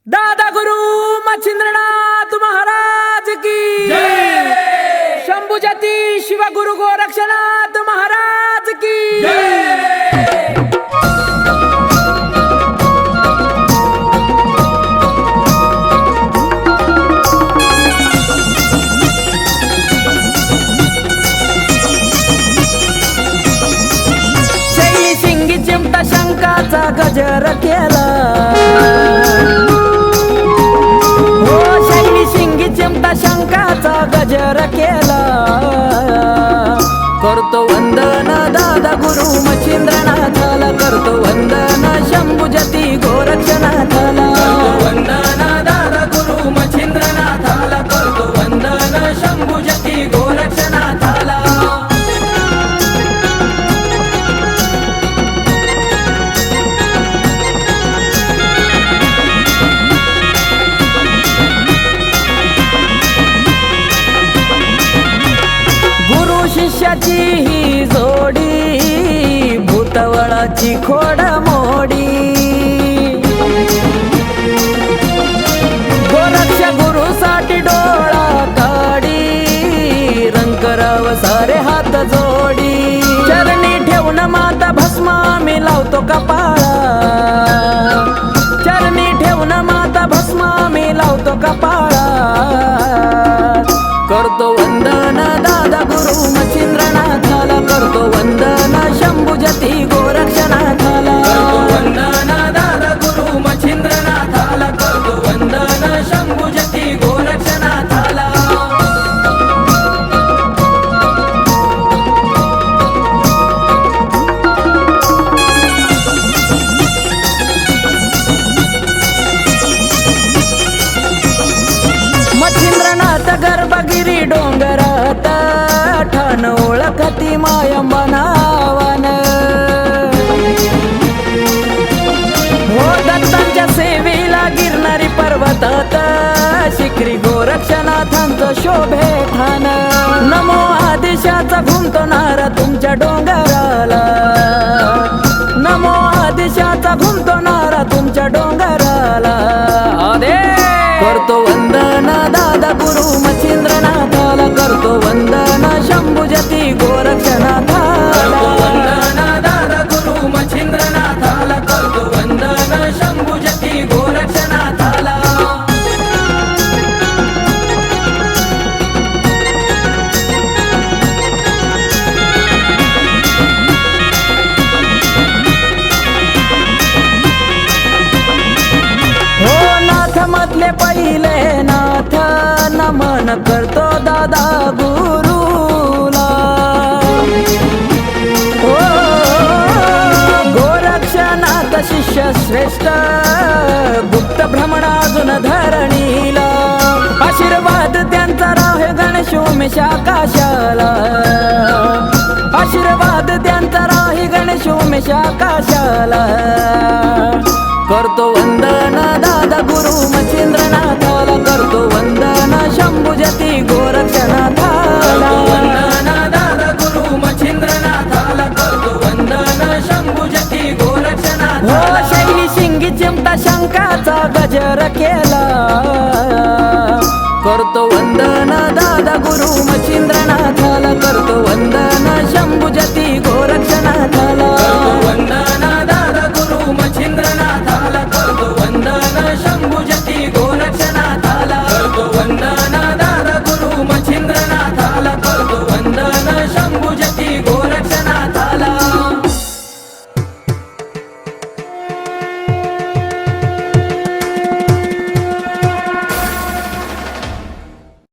दादा गुरु मच्छिंद्रनाथ महाराज की जय। शंभुजती शिव गुरु गोरक्षनाथ महाराज की शैली शिंगी चिमटा शंकाचा गजर केला, हो शैली शिंगी चिमटा शंकाचा गजर केला। करतो वंदन दादा गुरु मच्छिंद्रनाथाला, करतो वंदन शंभुजती गोरक्षनाथाला, वंदना दादा गुरु मच्छिंद्रनाथाला, करतो वंदन शंभुजती गोरक्षनाथाला। गुरु शिष्याची ही जोडी, भूतवळाची खोड मोडी। गोरक्ष गुरु साठी डोळा काढी, रंकराव सारे हात जोडी। चरणी ठेवून माता भस्मा मी लावतो कपाळा, चरणी ठेवून माता भस्मा मी लावतो कपाळा। करतो वंदन दादा गुरु मच्छिंद्रनाथाला, करतो वंदन शंभुजती गोरक्षनाथाला, करतो वंदना दादा गुरु मच्छिंद्रनाथाला, करतो वंदन शंभुजती गोरक्षनाथाला। मच्छिंद्रनाथ गर्भगिरी डोंगरात, ठाण ओळखती मायंबा नावान। हो दत्तांच्या सेवेला गिरणारी पर्वतात, शिखरी गोरक्षनाथांचं शोभे ठाण। नमो आदेशाचा घुमतो नारा तुमच्या डोंगराला, नमो आदेशाचा घुमतो नारा तुमच्या डोंगराला। करतो वंदन दादा गुरु मच्छिंद्रनाथाला, करतो वंदन शंभुजती गोरक्षनाथाला, करतो वंदना दादा गुरु मच्छिंद्रनाथाला, करतो वंदन शंभुजती गोरक्षनाथाला। हो नाथ मधले पहिले नाथ, नमन करतो दादा गुरुला। हो गोरक्षनाथ शिष्य श्रेष्ठ, गुप्त भ्रमण अजून धरणीला। आशीर्वाद त्यांचा राहे गणेश उमेश आकाशाला, आशीर्वाद त्यांचा राही गणेश उमेश आकाशाला। करतो वंदन दादा गुरु मच्छिंद्रनाथाला, करतो वंदन शंभुजती गोरक्षनाथाला, करतो वंदना दादा गुरु मच्छिंद्रनाथाला, करतो वंदन शंभुजती हो गोरक्षनाथाला। शैली शिंगी चिमटा शंकाचा गजर केला,